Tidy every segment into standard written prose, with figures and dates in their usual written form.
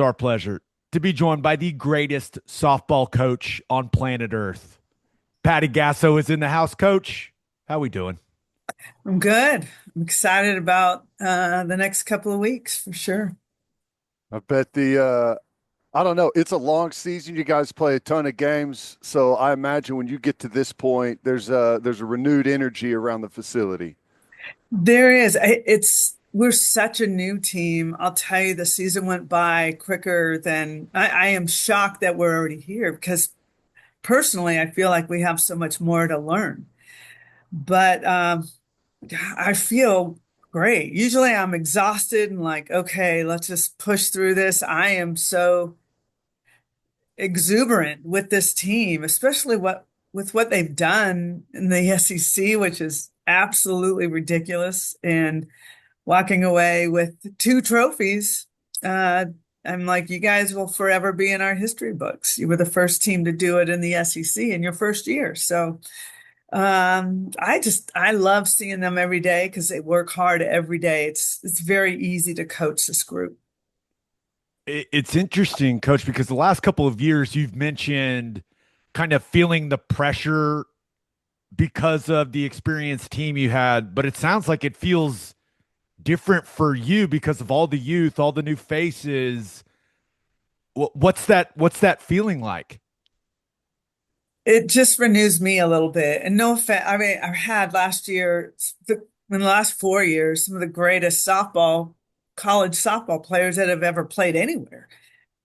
Our pleasure to be joined by the greatest softball coach on planet Earth. Patty Gasso is in the house. Coach, how we doing? I'm good. I'm excited about the next couple of weeks for sure. I bet I don't know. It's a long season. You guys play a ton of games, so I imagine when you get to this point, there's a renewed energy around the facility. There is. We're such a new team. I'll tell you, the season went by quicker than I am shocked that we're already here because personally, I feel like we have so much more to learn. But I feel great. Usually I'm exhausted and like, okay, let's just push through this. I am so exuberant with this team, especially what they've done in the SEC, which is absolutely ridiculous. And walking away with two trophies, I'm like, you guys will forever be in our history books. You were the first team to do it in the SEC in your first year. So I love seeing them every day because they work hard every day. It's very easy to coach this group. It's interesting, Coach, because the last couple of years you've mentioned kind of feeling the pressure because of the experienced team you had, but it sounds like it feels different for you because of all the youth, all the new faces. What's that feeling like? It just renews me a little bit. And no offense, I mean, I've had last year, in the last 4 years, some of the greatest college softball players that have ever played anywhere,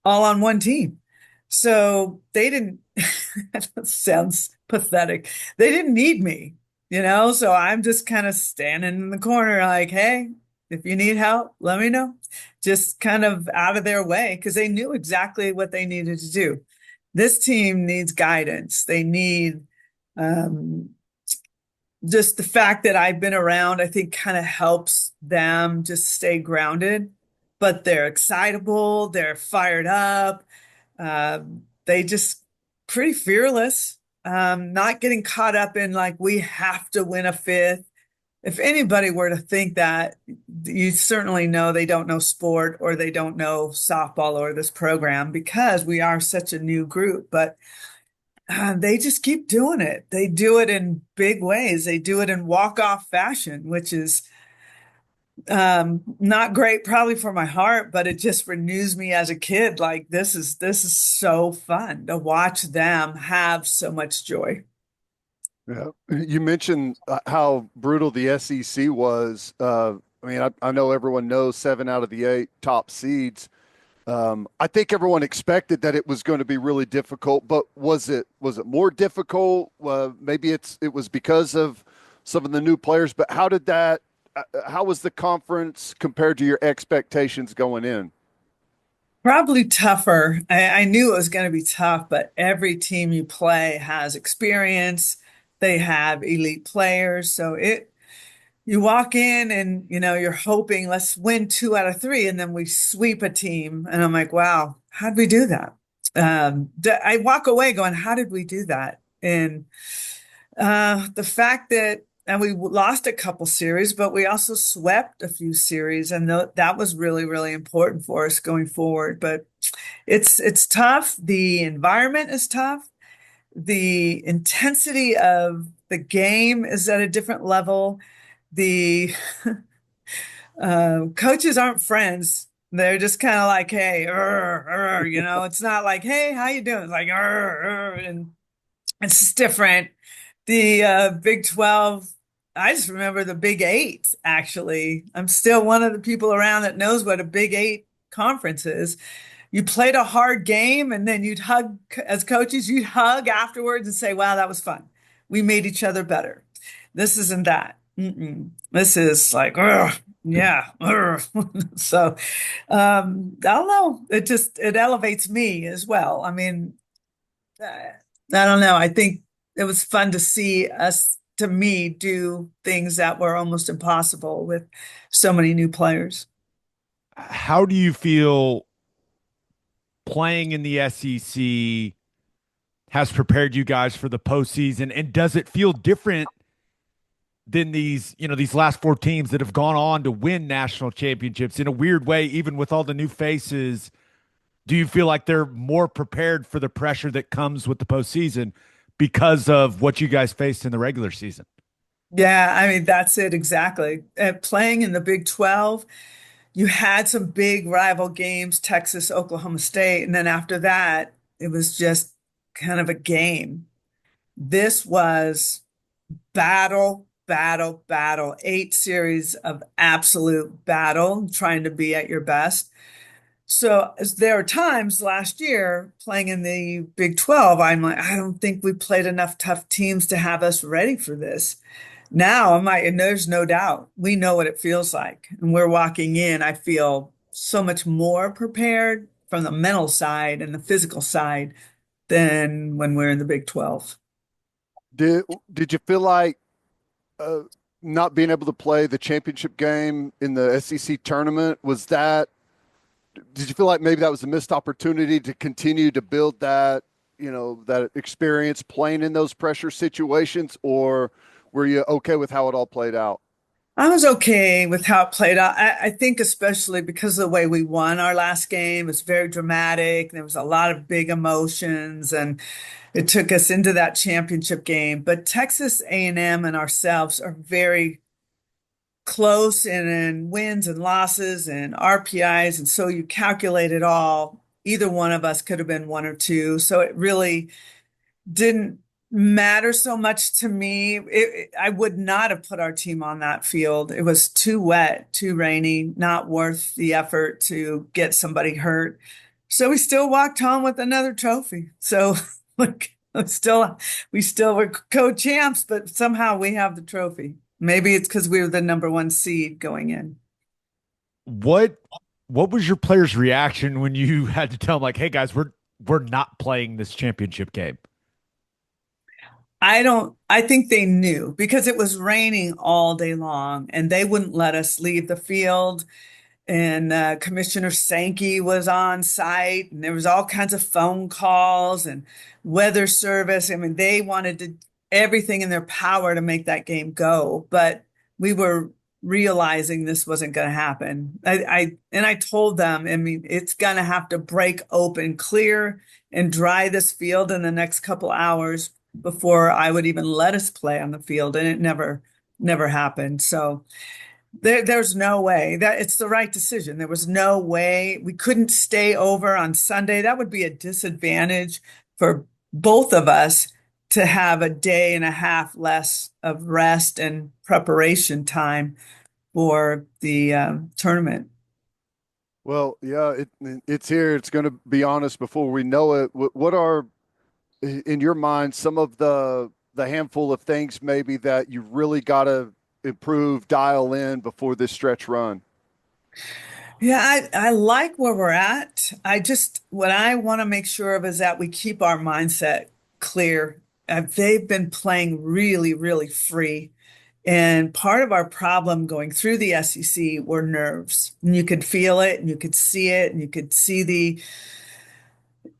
all on one team. So they didn't, that sounds pathetic. They didn't need me, So I'm just kind of standing in the corner like, hey, if you need help, let me know. Just kind of out of their way because they knew exactly what they needed to do. This team needs guidance. They need um, just the fact that I've been around, I think kind of helps them just stay grounded, but they're excitable, they're fired up. They just pretty fearless, not getting caught up in like, we have to win a fifth. If anybody were to think that, you certainly know they don't know sport or they don't know softball or this program because we are such a new group. But they just keep doing it. They do it in big ways. They do it in walk-off fashion, which is not great probably for my heart, but it just renews me as a kid. Like this is so fun to watch them have so much joy. Yeah. You mentioned how brutal the SEC was. I mean, I know everyone knows 7 out of the 8 top seeds. I think everyone expected that it was going to be really difficult, but was it more difficult? Maybe it was because of some of the new players, but how was the conference compared to your expectations going in? Probably tougher. I knew it was going to be tough, but every team you play has experience. They have elite players. So you walk in and you're hoping let's win 2 out of 3 and then we sweep a team. And I'm like, wow, how did we do that? I walk away going, how did we do that? And the fact that and we lost a couple series, but we also swept a few series, and that was really, really important for us going forward. But it's tough. The environment is tough. The intensity of the game is at a different level. The coaches aren't friends. They're just kind of like, hey, it's not like, hey, how you doing? It's like, and it's just different. The Big 12, I just remember the Big Eight, actually. I'm still one of the people around that knows what a Big Eight conference is. You played a hard game and then you'd hug, as coaches, you'd hug afterwards and say, wow, that was fun. We made each other better. This isn't that. This is like, yeah. So, I don't know. It elevates me as well. I mean, I don't know. I think it was fun to see us, to me, do things that were almost impossible with so many new players. How do you feel playing in the SEC has prepared you guys for the postseason? And does it feel different than these last 4 teams that have gone on to win national championships in a weird way, even with all the new faces? Do you feel like they're more prepared for the pressure that comes with the postseason because of what you guys faced in the regular season? Yeah, I mean, that's it exactly. Playing in the Big 12, you had some big rival games, Texas, Oklahoma State, and then after that, it was just kind of a game. This was battle, battle, battle, 8 series of absolute battle, trying to be at your best. So there are times last year playing in the Big 12, I'm like, I don't think we played enough tough teams to have us ready for this. Now I'm like, and there's no doubt we know what it feels like. And we're walking in, I feel so much more prepared from the mental side and the physical side than when we're in the Big 12. Did did you feel like uh, not being able to play the championship game in the SEC tournament was that? Did you feel like maybe that was a missed opportunity to continue to build that, that experience playing in those pressure situations, or were you okay with how it all played out? I was okay with how it played out. I think especially because of the way we won our last game, it's very dramatic. There was a lot of big emotions, and it took us into that championship game. But Texas A&M and ourselves are very close in wins and losses and RPIs, and so you calculate it all. Either one of us could have been one or two, so it really didn't matter so much to me. I would not have put our team on that field. It was too wet, too rainy, not worth the effort to get somebody hurt. So we still walked home with another trophy. So look, we still were co-champs, but somehow we have the trophy. Maybe it's because we were the number one seed going in. What what was your players' reaction when you had to tell them like, "Hey guys, we're not playing this championship game"? I think they knew because it was raining all day long and they wouldn't let us leave the field. And Commissioner Sankey was on site, and there was all kinds of phone calls and weather service. I mean, they wanted to everything in their power to make that game go, but we were realizing this wasn't going to happen. I told them, I mean, it's going to have to break open, clear, and dry this field in the next couple hours before I would even let us play on the field, and it never happened. So. There's no way that it's the right decision. There was no way we couldn't stay over on Sunday. That would be a disadvantage for both of us to have a day and a half less of rest and preparation time for the tournament. Well, yeah, it's here. It's going to be honest before we know it. What are, in your mind, some of the handful of things maybe that you really got to improve, dial in before this stretch run? Yeah, I like where we're at. What I want to make sure of is that we keep our mindset clear. They've been playing really, really free. And part of our problem going through the SEC were nerves. And you could feel it and you could see it and you could see the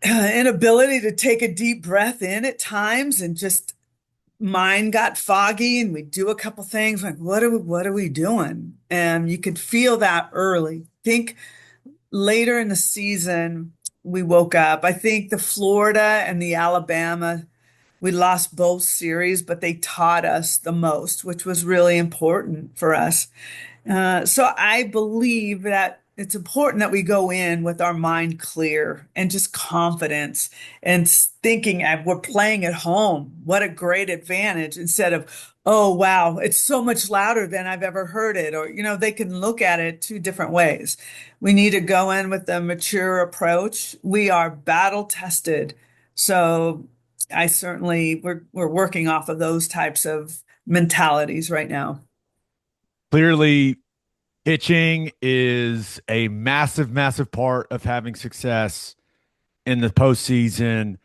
inability to take a deep breath in at times and just mine got foggy and we do a couple things like what are we doing? And you could feel that early. Think later in the season we woke up. I think the Florida and the Alabama, we lost both series, but they taught us the most, which was really important for us. So I believe that it's important that we go in with our mind clear and just confidence and thinking we're playing at home. What a great advantage instead of, oh, wow, it's so much louder than I've ever heard it. Or, they can look at it two different ways. We need to go in with a mature approach. We are battle tested. So we're working off of those types of mentalities right now. Clearly, pitching is a massive, massive part of having success in the postseason.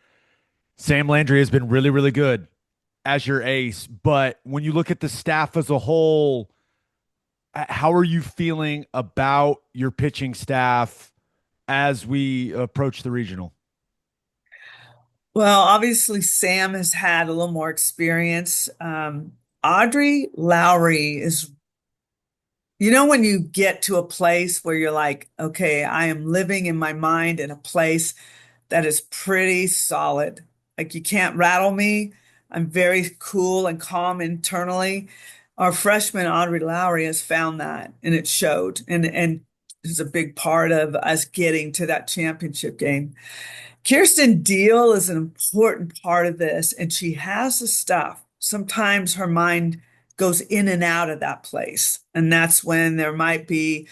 Sam Landry has been really, really good as your ace, but when you look at the staff as a whole, how are you feeling about your pitching staff as we approach the regional? Well, obviously, Sam has had a little more experience. Audrey Lowry You know, when you get to a place where you're like, okay, I am living in my mind in a place that is pretty solid. Like you can't rattle me. I'm very cool and calm internally. Our freshman Audrey Lowry has found that, and it showed, and is a big part of us getting to that championship game. Kirsten Deal is an important part of this, and she has the stuff. Sometimes her mind goes in and out of that place, and that's when there might be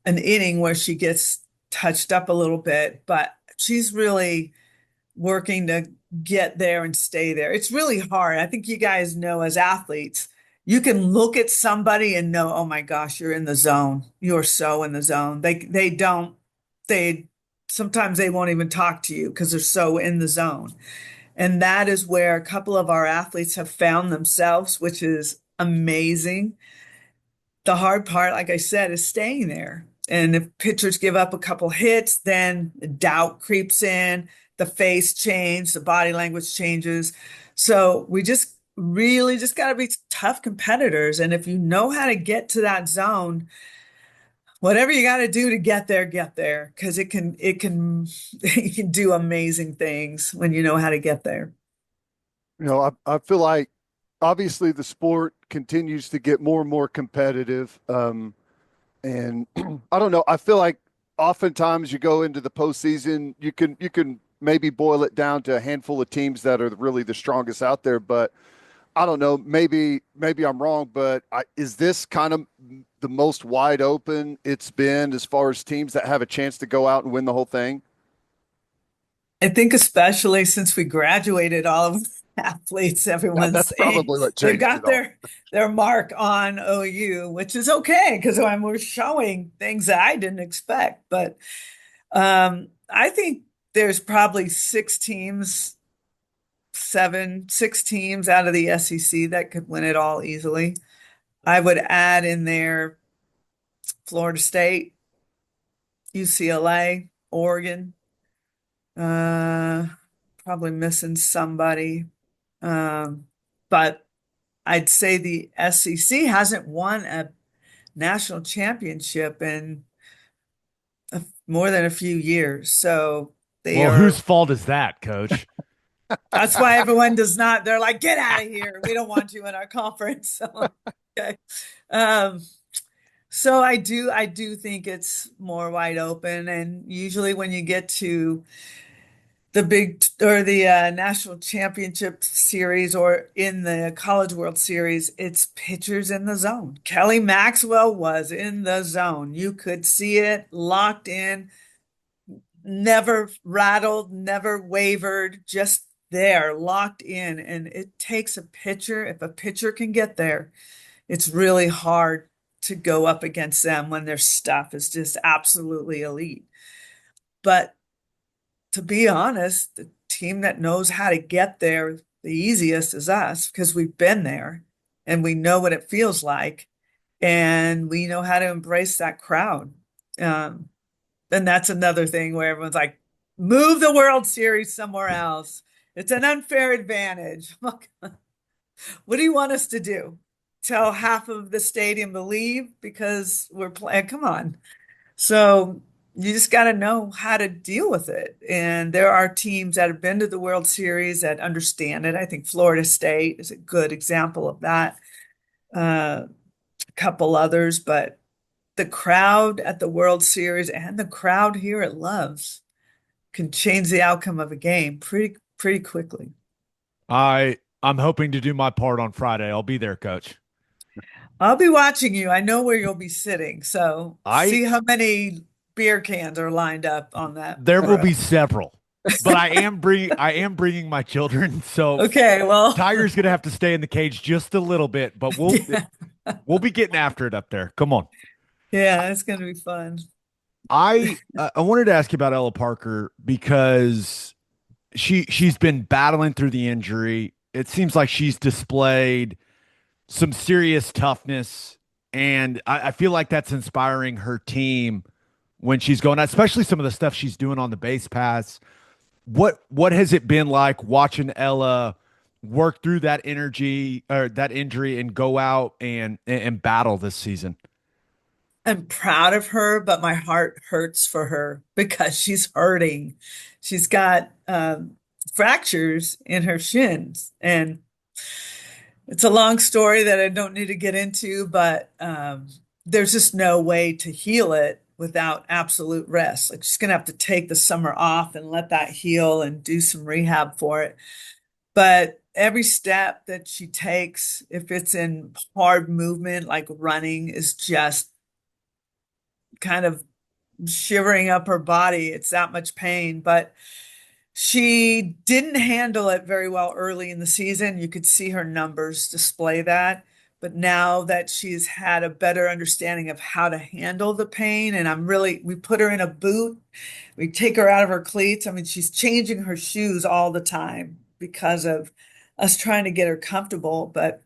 an inning where she gets touched up a little bit, but she's really working to get there and stay there. It's really hard. I think you guys know as athletes, you can look at somebody and know, oh my gosh, you're in the zone. You're so in the zone. They don't they sometimes they won't even talk to you because they're so in the zone. And that is where a couple of our athletes have found themselves, which is amazing. The hard part, like I said, is staying there. And if pitchers give up a couple hits, then doubt creeps in, the face change, the body language changes. So we just really just got to be tough competitors. And if you know how to get to that zone, whatever you got to do to get there, because you can do amazing things when you know how to get there. I feel like obviously the sport continues to get more and more competitive. And I don't know. I feel like oftentimes you go into the postseason, you can maybe boil it down to a handful of teams that are really the strongest out there. But I don't know. Maybe I'm wrong, but is this kind of the most wide open it's been as far as teams that have a chance to go out and win the whole thing? I think especially since we graduated all of the athletes, everyone's That's saying probably what they've changed it got all. their mark on OU, which is okay because we're showing things that I didn't expect. But I think there's probably six teams out of the SEC that could win it all easily. I would add in there Florida State, UCLA, Oregon, uh, probably missing somebody. Um, but I'd say the SEC hasn't won a national championship in more than a few years. So they Well, whose are, fault is that, coach? that's why everyone does not, they're like, get out of here. We don't want you in our conference. So, okay. Um, so I do think it's more wide open. And usually when you get to the big or the national championship series or in the College World Series, it's pitchers in the zone. Kelly Maxwell was in the zone. You could see it locked in, never rattled, never wavered, just there, locked in. And it takes a pitcher. If a pitcher can get there, it's really hard to go up against them when their stuff is just absolutely elite. But to be honest, the team that knows how to get there the easiest is us because we've been there and we know what it feels like and we know how to embrace that crowd. Um, and that's another thing where everyone's like, move the World Series somewhere else. It's an unfair advantage. What do you want us to do? Tell half of the stadium to leave because we're playing? Come on. So you just got to know how to deal with it. And there are teams that have been to the World Series that understand it. I think Florida State is a good example of that. A couple others, but the crowd at the World Series and the crowd here at Love's can change the outcome of a game pretty quickly. I'm hoping to do my part on Friday. I'll be there, coach. I'll be watching you. I know where you'll be sitting, so I see how many beer cans are lined up on that There will row. be several, but I am bringing my children, so Okay, well, Tiger's gonna have to stay in the cage just a little bit, but we'll yeah, we'll be getting after it up there. Come on. yeah, it's gonna be fun. I wanted to ask you about Ella Parker because she's been battling through the injury. It seems like she's displayed some serious toughness, and I feel like that's inspiring her team when she's going, especially some of the stuff she's doing on the base pass. What has it been like watching Ella work through that energy or that injury and go out and battle this season? I'm proud of her, but my heart hurts for her because she's hurting. She's got fractures in her shins, and it's a long story that I don't need to get into, but there's just no way to heal it without absolute rest. Like she's gonna have to take the summer off and let that heal and do some rehab for it. But every step that she takes, if it's in hard movement, like running, is just kind of shivering up her body. It's that much pain, but she didn't handle it very well early in the season. You could see her numbers display that. But now that she's had a better understanding of how to handle the pain, and we put her in a boot, we take her out of her cleats. I mean, she's changing her shoes all the time because of us trying to get her comfortable. But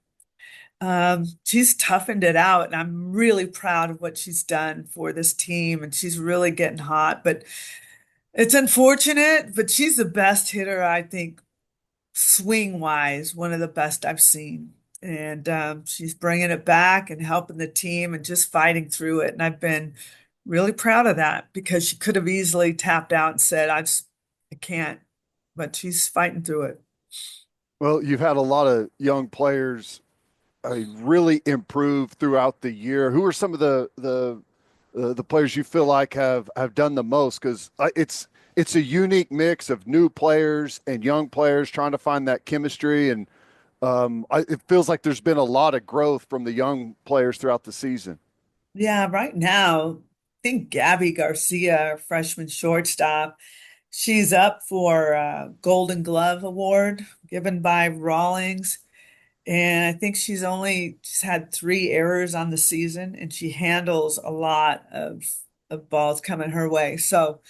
she's toughened it out, and I'm really proud of what she's done for this team. And she's really getting hot. But it's unfortunate, but she's the best hitter, I think, swing wise, one of the best I've seen. And she's bringing it back and helping the team and just fighting through it. And I've been really proud of that because she could have easily tapped out and said, I can't, but she's fighting through it. Well, you've had a lot of young players really improve throughout the year. Who are some of the players you feel like have done the most? Because it's a unique mix of new players and young players trying to find that chemistry, and it feels like there's been a lot of growth from the young players throughout the season. Yeah, right now, I think Gabby Garcia, our freshman shortstop, she's up for a Golden Glove Award given by Rawlings. And I think she's had 3 errors on the season, and she handles a lot of balls coming her way. So,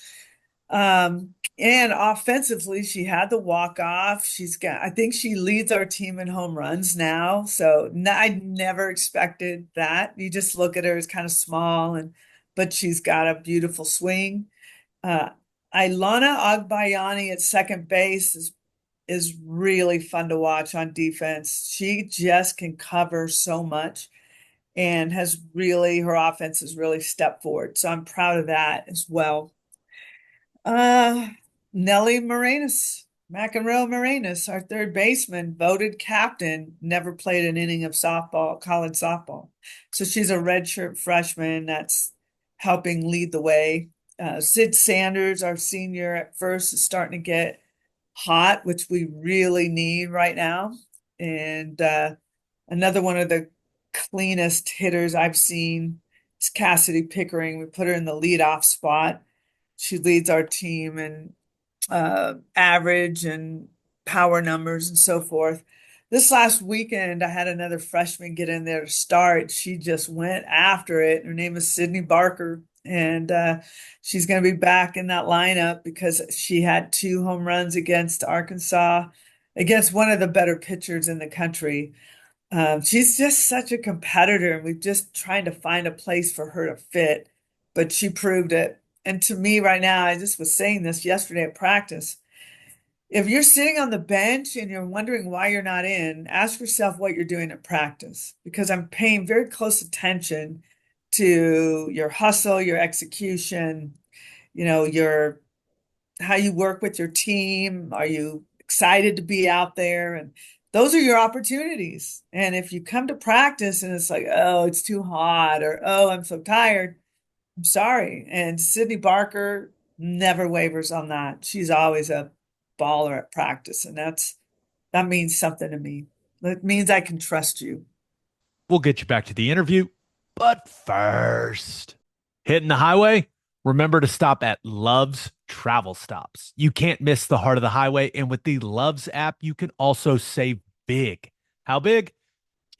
and offensively, she had the walk off. I think she leads our team in home runs now. So I never expected that. You just look at her as kind of small, but she's got a beautiful swing. Uh, Ilana Agbayani at second base is really fun to watch on defense. She just can cover so much and her offense has really stepped forward. So I'm proud of that as well. Uh, Nellie Moranis, McEnroe Moranis, our third baseman, voted captain, never played an inning of softball, college softball. So she's a redshirt freshman that's helping lead the way. Sid Sanders, our senior at first, is starting to get hot, which we really need right now. And another one of the cleanest hitters I've seen is Cassidy Pickering. We put her in the leadoff spot. She leads our team in average and power numbers and so forth. This last weekend, I had another freshman get in there to start. She just went after it. Her name is Sydney Barker, and she's going to be back in that lineup because she had 2 home runs against Arkansas, against one of the better pitchers in the country. She's just such a competitor, and we've just trying to find a place for her to fit, but she proved it. And to me, right now, I just was saying this yesterday at practice. If you're sitting on the bench and you're wondering why you're not in, ask yourself what you're doing at practice because I'm paying very close attention to your hustle, your execution, your how you work with your team. Are you excited to be out there? And those are your opportunities. And if you come to practice and it's like, oh, it's too hot or oh, I'm so tired, I'm sorry. And Sydney Barker never wavers on that. She's always a baller at practice, and that means something to me. That means I can trust you. We'll get you back to the interview. But first, hitting the highway, remember to stop at Love's Travel Stops. You can't miss the heart of the highway. And with the Love's app, you can also save big. How big?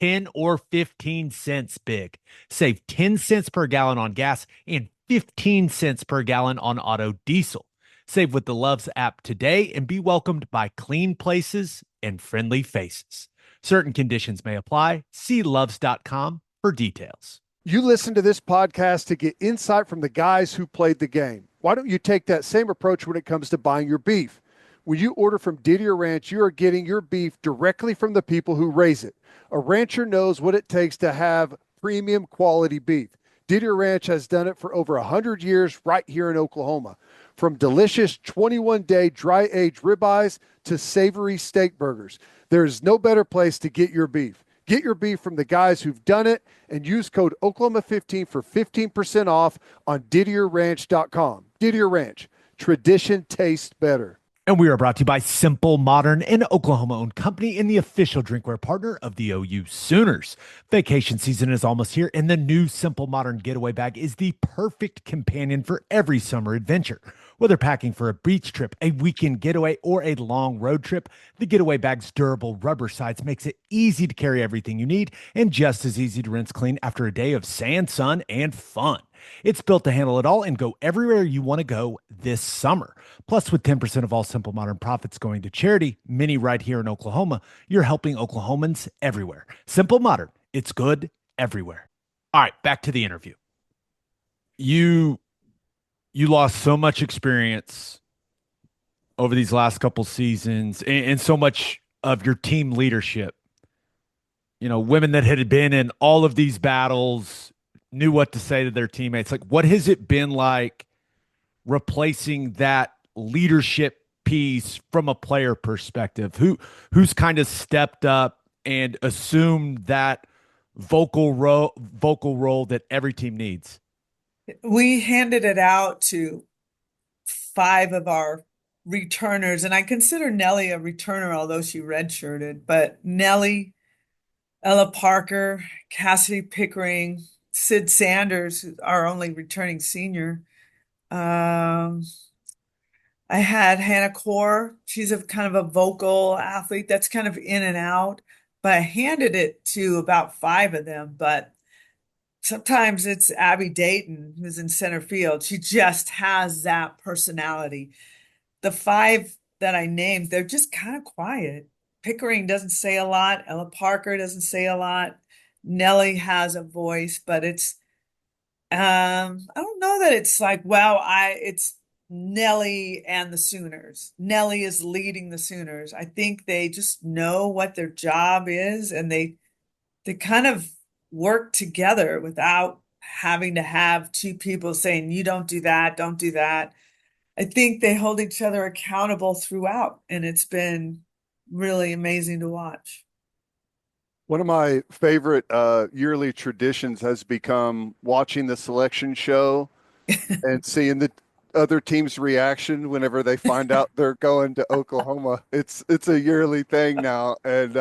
10 or 15 cents big. Save 10 cents per gallon on gas and 15 cents per gallon on auto diesel. Save with the Love's app today and be welcomed by clean places and friendly faces. Certain conditions may apply. See loves.com for details. You listen to this podcast to get insight from the guys who played the game. Why don't you take that same approach when it comes to buying your beef? When you order from Didier Ranch, you are getting your beef directly from the people who raise it. A rancher knows what it takes to have premium quality beef. Didier Ranch has done it for over 100 years right here in Oklahoma. From delicious 21-day dry-aged ribeyes to savory steak burgers, there is no better place to get your beef. Get your beef from the guys who've done it and use code Oklahoma15 for 15% off on DidierRanch.com. Didier Ranch, tradition tastes better. And we are brought to you by Simple Modern, an Oklahoma-owned company and the official drinkware partner of the OU Sooners. Vacation season is almost here, and the new Simple Modern Getaway Bag is the perfect companion for every summer adventure. Whether packing for a beach trip, a weekend getaway, or a long road trip, the Getaway Bag's durable rubber sides makes it easy to carry everything you need and just as easy to rinse clean after a day of sand, sun, and fun. It's built to handle it all and go everywhere you want to go this summer. Plus, with 10% of all Simple Modern profits going to charity, many right here in Oklahoma, you're helping Oklahomans everywhere. Simple Modern, it's good everywhere. All right, back to the interview. You lost so much experience over these last couple seasons and so much of your team leadership. You know, women that had been in all of these battles knew what to say to their teammates. Like, what has it been like replacing that leadership piece from a player perspective? Who's kind of stepped up and assumed that vocal role that every team needs? We handed it out to 5 of our returners, and I consider Nellie a returner, although she redshirted. But Nellie, Ella Parker, Cassidy Pickering, Sid Sanders, our only returning senior. I had Hannah Core. She's a kind of a vocal athlete that's kind of in and out, but I handed it to about 5 of them. But sometimes it's Abby Dayton who's in center field. She just has that personality. The 5 that I named, they're just kind of quiet. Pickering doesn't say a lot. Ella Parker doesn't say a lot. Nellie has a voice, but it's I don't know that it's like, wow, it's Nellie and the Sooners. Nellie is leading the Sooners. I think they just know what their job is, and they kind of work together without having to have 2 people saying, you don't do that, don't do that. I think they hold each other accountable throughout, and it's been really amazing to watch. One of my favorite yearly traditions has become watching the selection show and seeing the other team's reaction whenever they find out they're going to Oklahoma. It's a yearly thing now. And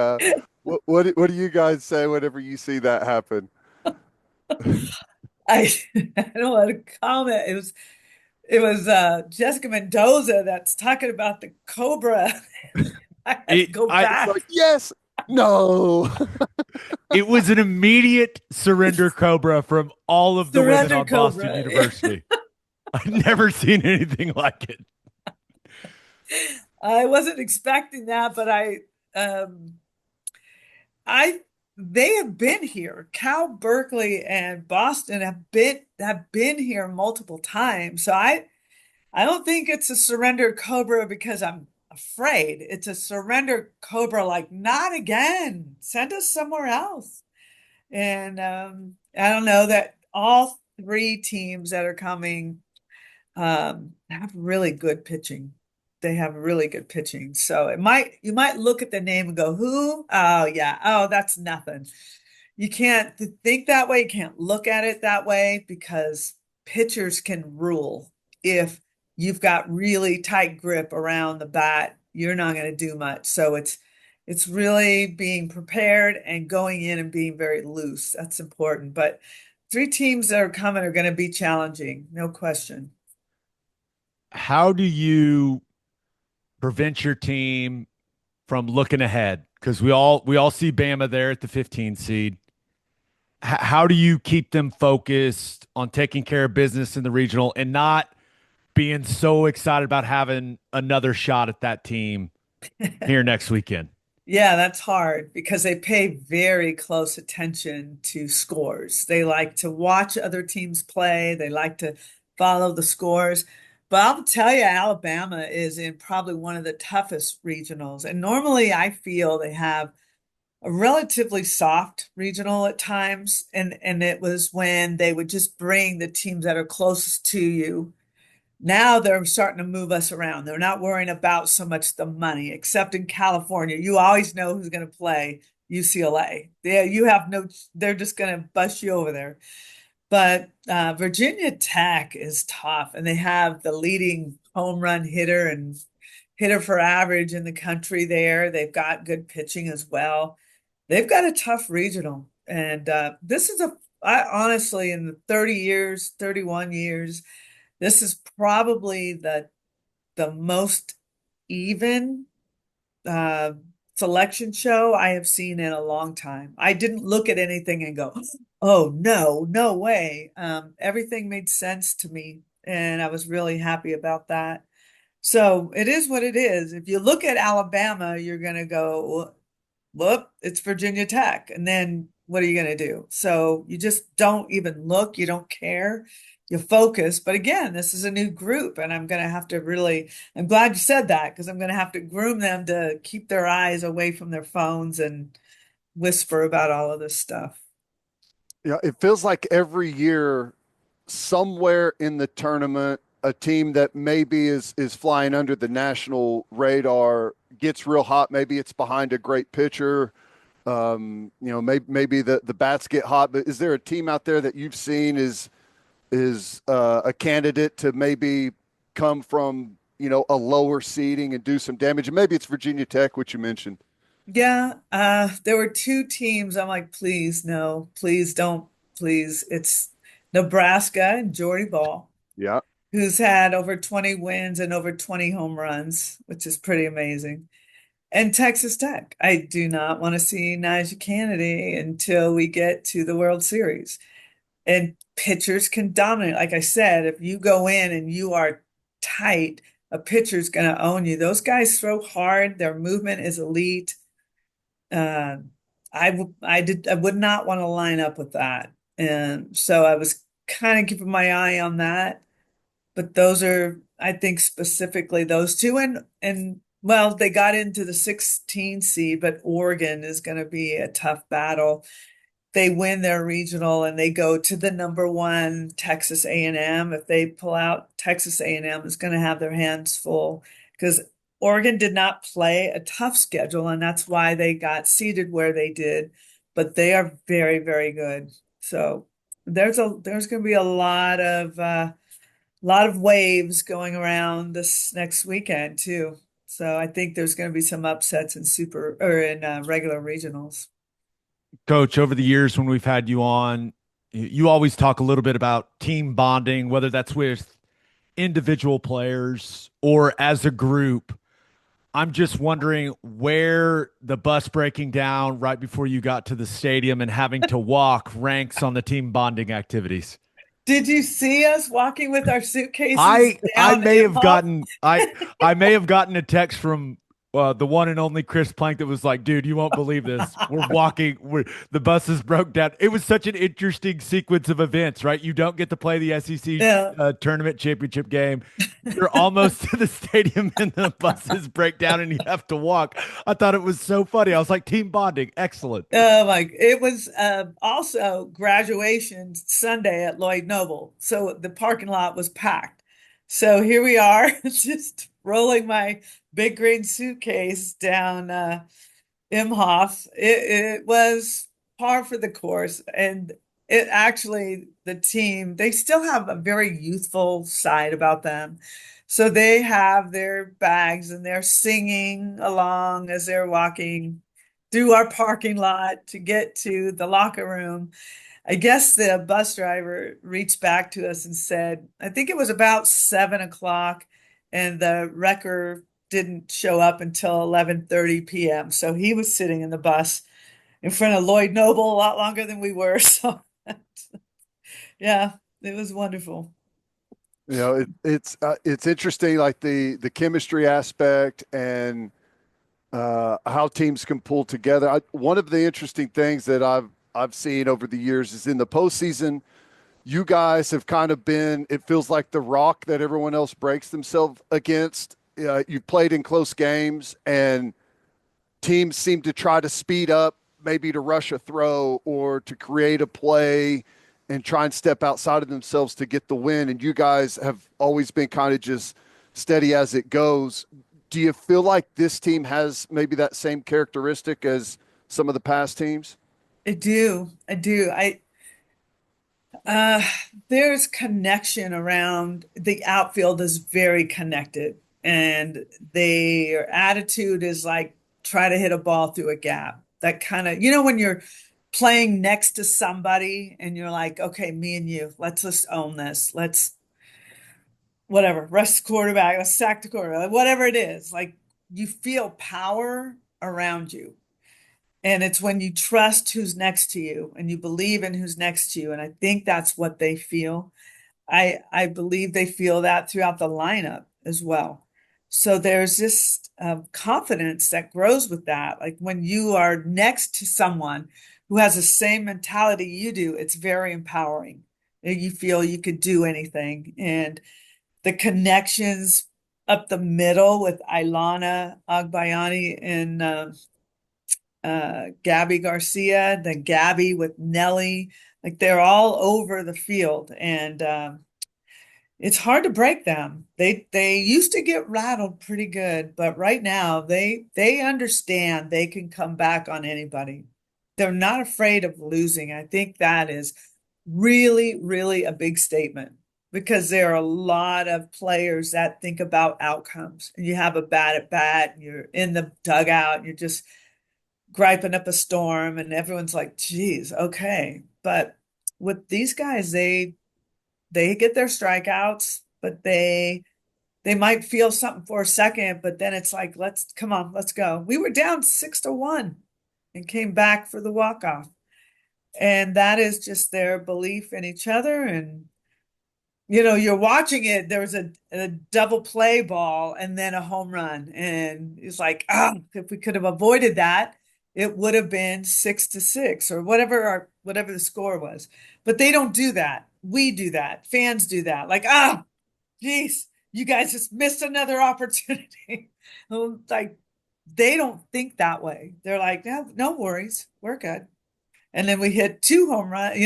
what do you guys say whenever you see that happen? I, I don't want to comment. It was Jessica Mendoza that's talking about the Cobra. I had to go back. Like, yes, no. It was an immediate surrender Cobra from all of the women on Cobra. Boston University. I've never seen anything like it. I wasn't expecting that, but they have been here. Cal, Berkeley, and Boston have been here multiple times. So I don't think it's a surrender Cobra because I'm afraid. It's a surrender Cobra, like, not again. Send us somewhere else. And I don't know that all 3 teams that are coming have really good pitching. They have really good pitching. So you might look at the name and go, who? Oh, yeah. Oh, that's nothing. You can't think that way. You can't look at it that way because pitchers can rule. If you've got really tight grip around the bat, you're not going to do much. So it's really being prepared and going in and being very loose. That's important. But 3 teams that are coming are going to be challenging, no question. How do you prevent your team from looking ahead? Because we all see Bama there at the 15 seed. How do you keep them focused on taking care of business in the regional and not being so excited about having another shot at that team here next weekend? Yeah, that's hard because they pay very close attention to scores. They like to watch other teams play. They like to follow the scores. But I'll tell you, Alabama is in probably one of the toughest regionals. And normally I feel they have a relatively soft regional at times, and it was when they would just bring the teams that are closest to you. Now they're starting to move us around. They're not worrying about so much the money, except in California. You always know who's going to play UCLA. Yeah, you have no, they're just going to bust you over there. But Virginia Tech is tough, and they have the leading home run hitter and hitter for average in the country there. They've got good pitching as well. They've got a tough regional. And this is I honestly, in the 30 years, 31 years, this is probably the most even uh, selection show I have seen in a long time. I didn't look at anything and go, "Oh no, no way." Everything made sense to me, and I was really happy about that. So it is what it is. If you look at Alabama, you're going to go, whoop, it's Virginia Tech. And then what are you going to do? So you just don't even look, you don't care, you focus. But again, this is a new group, and I'm going to have to really, I'm glad you said that because I'm going to have to groom them to keep their eyes away from their phones and whisper about all of this stuff. Yeah, it feels like every year, somewhere in the tournament, a team that maybe is flying under the national radar gets real hot. Maybe it's behind a great pitcher. Maybe the bats get hot. But is there a team out there that you've seen is a candidate to maybe come from a lower seeding and do some damage? And maybe it's Virginia Tech, which you mentioned. Yeah, there were two teams. I'm like, please, no, please don't, please. It's Nebraska and Jordy Ball, Yeah. who's had over 20 wins and over 20 home runs, which is pretty amazing. And Texas Tech. I do not want to see Najee Kennedy until we get to the World Series. And pitchers can dominate. Like I said, if you go in and you are tight, a pitcher's going to own you. Those guys throw hard. Their movement is elite. Uh, I would not want to line up with that. And so I was kind of keeping my eye on that. But those are, I think, specifically those two. And well, they got into the 16 seed, but Oregon is going to be a tough battle. They win their regional and they go to the number one Texas A&M. If they pull out, Texas A&M is going to have their hands full because Oregon did not play a tough schedule, and that's why they got seeded where they did. But they are very, very good. So there's going to be a lot of waves going around this next weekend too. So I think there's going to be some upsets in super or in regular regionals. Coach, over the years when we've had you on, you always talk a little bit about team bonding, whether that's with individual players or as a group. I'm just wondering where the bus breaking down right before you got to the stadium and having to walk ranks on the team bonding activities. Did you see us walking with our suitcases I down may have Imhoff? gotten I may have gotten a text from the one and only Chris Plank that was like, dude, you won't believe this. The buses broke down. It was such an interesting sequence of events, right? You don't get to play the SEC Yeah. tournament championship game. You're almost to the stadium and the buses break down and you have to walk. I thought it was so funny. I was like, team bonding, excellent. It was also graduation Sunday at Lloyd Noble. So the parking lot was packed. So here we are, just rolling my big green suitcase down Imhoff. It was par for the course. And it actually, the team, they still have a very youthful side about them. So they have their bags and they're singing along as they're walking through our parking lot to get to the locker room. I guess the bus driver reached back to us and said, I think it was about 7 o'clock, and the wrecker didn't show up until 11:30 p.m. So he was sitting in the bus in front of Lloyd Noble a lot longer than we were. So yeah, it was wonderful. It's interesting, like the chemistry aspect and how teams can pull together. One of the interesting things that I've seen over the years is in the postseason, you guys have kind of been, it feels like the rock that everyone else breaks themselves against. You've played in close games and teams seem to try to speed up maybe to rush a throw or to create a play and try and step outside of themselves to get the win. And you guys have always been kind of just steady as it goes. Do you feel like this team has maybe that same characteristic as some of the past teams? I do. I do. Uh, there's connection around the outfield is very connected, and their attitude is like try to hit a ball through a gap. That kind of, when you're playing next to somebody and you're like, okay, me and you, let's just own this. Let's whatever, rush the quarterback, let's sack the quarterback, whatever it is. Like you feel power around you. And it's when you trust who's next to you and you believe in who's next to you. And I think that's what they feel. I believe they feel that throughout the lineup as well. So there's this confidence that grows with that. Like when you are next to someone who has the same mentality you do, it's very empowering. You feel you could do anything. And the connections up the middle with Ilana Agbayani and Gabby Garcia, then Gabby with Nelly, like they're all over the field, and it's hard to break them. They used to get rattled pretty good, but right now they understand they can come back on anybody. They're not afraid of losing. I think that is really, really a big statement because there are a lot of players that think about outcomes. And you have a bad at bat, you're in the dugout, you're just griping up a storm, and everyone's like, geez, okay. But with these guys, they get their strikeouts, but they might feel something for a second, but then it's like, let's come on, let's go. We were down 6-1 and came back for the walk-off. And that is just their belief in each other. And you're watching it. There was a double play ball and then a home run. And it's like, if we could have avoided that, it would have been 6-6 or whatever the score was. But they don't do that. We do that. Fans do that. Like, geez, you guys just missed another opportunity. Like they don't think that way. They're like, no worries, we're good. And then we hit 2 home runs.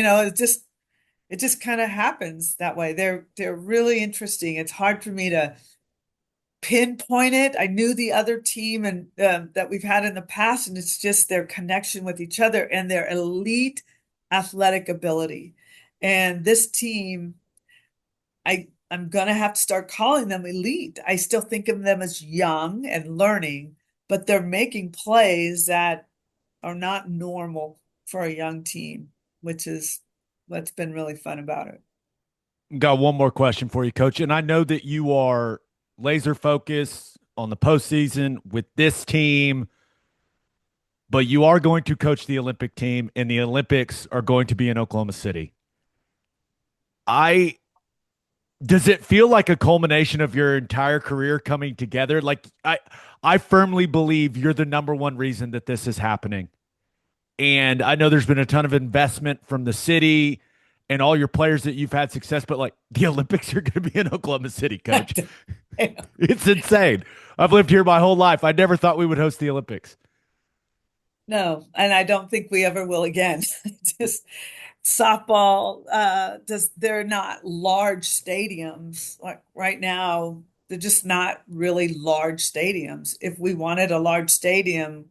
It just kind of happens that way. They're really interesting. It's hard for me to pinpoint it. I knew the other team and that we've had in the past, and it's just their connection with each other and their elite athletic ability. And this team, I'm gonna have to start calling them elite. I still think of them as young and learning, but they're making plays that are not normal for a young team, which is what's been really fun about it. Got one more question for you, Coach. And I know that you are laser focused on the postseason with this team, but you are going to coach the Olympic team, and the Olympics are going to be in Oklahoma City. I Does it feel like a culmination of your entire career coming together? Like I firmly believe you're the number one reason that this is happening. And I know there's been a ton of investment from the city and all your players that you've had success, but like the Olympics are going to be in Oklahoma City, Coach. It's insane. I've lived here my whole life. I never thought we would host the Olympics. No, and I don't think we ever will again. Just softball, they're not large stadiums. Like right now, they're just not really large stadiums. If we wanted a large stadium,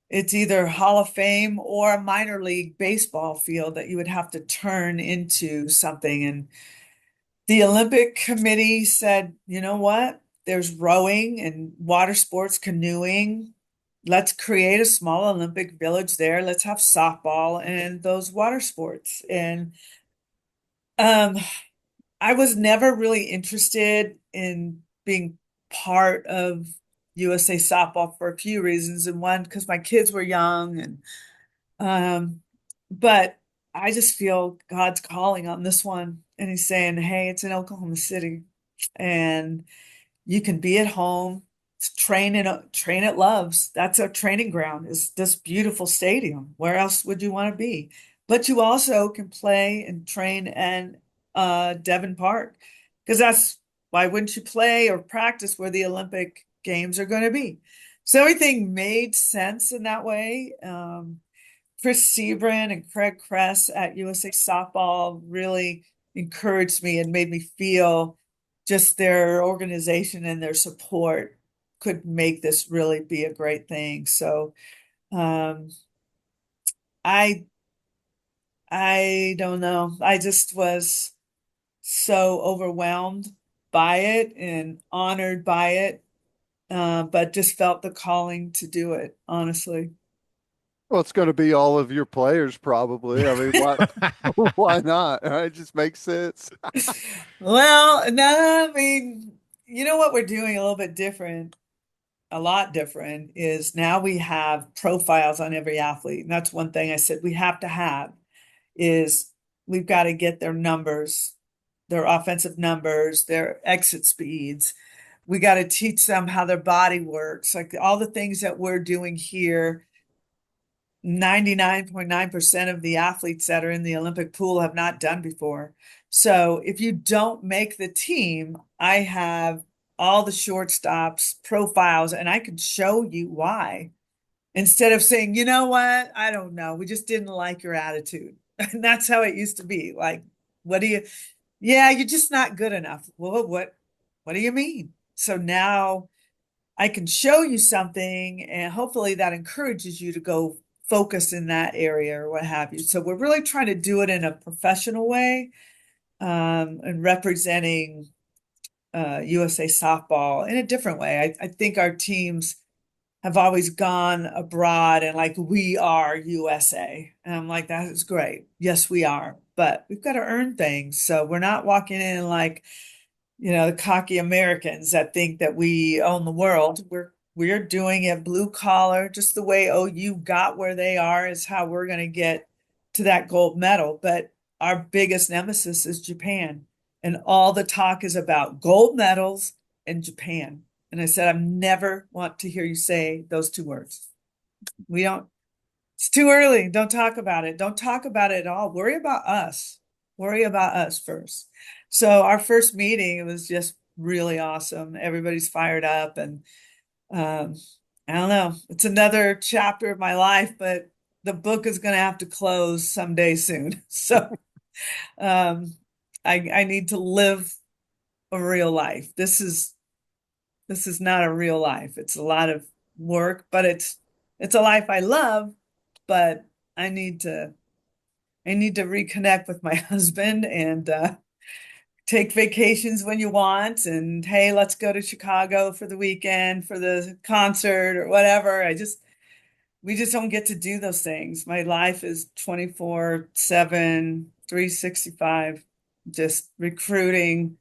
it's either Hall of Fame or a minor league baseball field that you would have to turn into something. And the Olympic Committee said, you know what? There's rowing and water sports, canoeing. Let's create a small Olympic village there. Let's have softball and those water sports. And um, I was never really interested in being part of USA softball for a few reasons. And one, because my kids were young, and but I just feel God's calling on this one. And he's saying, hey, it's in Oklahoma City. And you can be at home, train at Love's. That's our training ground, is this beautiful stadium. Where else would you want to be? But you also can play and train in Devon Park, because that's why wouldn't you play or practice where the Olympic Games are going to be? So everything made sense in that way. Chris Sebrin and Craig Kress at USA Softball really encouraged me and made me feel just their organization and their support could make this really be a great thing. So um, I I don't know. I just was so overwhelmed by it and honored by it, but just felt the calling to do it, honestly. Well, it's going to be all of your players probably. I mean, why why not? It just makes sense. Well, no, I mean, you know what we're doing a little bit different, a lot different, is now we have profiles on every athlete. And that's one thing I said we have to have is we've got to get their numbers, their offensive numbers, their exit speeds. We got to teach them how their body works, like all the things that we're doing here. 99.9% of the athletes that are in the Olympic pool have not done before. So if you don't make the team, I have all the shortstops profiles and I can show you why. Instead of saying, you know what, I don't know, we just didn't like your attitude. And that's how it used to be. Like, what do you, yeah, you're just not good enough. Well, what do you mean? So now I can show you something and hopefully that encourages you to go focus in that area or what have you. So we're really trying to do it in a professional way, and representing USA softball in a different way. I think our teams have always gone abroad and like, we are USA. And I'm like, that is great. Yes, we are. But we've got to earn things. So we're not walking in like, the cocky Americans that think that we own the world. We're doing it blue collar, just the way OU got where they are is how we're going to get to that gold medal. But our biggest nemesis is Japan. And all the talk is about gold medals and Japan. And I said, I never want to hear you say those two words. We don't, it's too early. Don't talk about it. Don't talk about it at all. Worry about us. Worry about us first. So our first meeting, it was just really awesome. Everybody's fired up and um, I don't know. It's another chapter of my life, but the book is going to have to close someday soon. So um, I need to live a real life. This is not a real life. It's a lot of work, but it's a life I love, but I need to reconnect with my husband and take vacations when you want and hey, let's go to Chicago for the weekend for the concert or whatever. We just don't get to do those things. My life is 24/7, 365, just recruiting,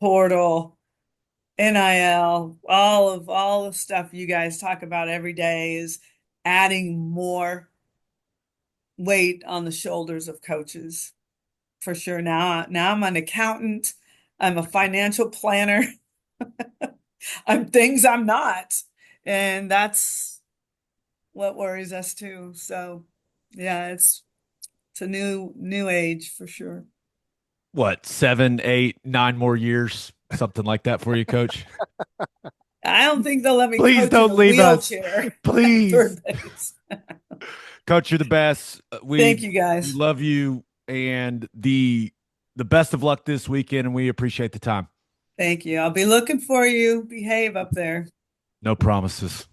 portal, NIL, all the stuff you guys talk about every day is adding more weight on the shoulders of coaches for sure. Now I'm an accountant, I'm a financial planner, I'm things I'm not. And that's what worries us too. So yeah, it's a new age for sure. What, 7, 8, 9 more years, something like that for you, Coach? I don't think they'll let me Please coach in don't a leave us. wheelchair at Please. third base. Coach, you're the best. Thank We you we guys. love you and the best of luck this weekend, and we appreciate the time. Thank you. I'll be looking for you. Behave up there. No promises.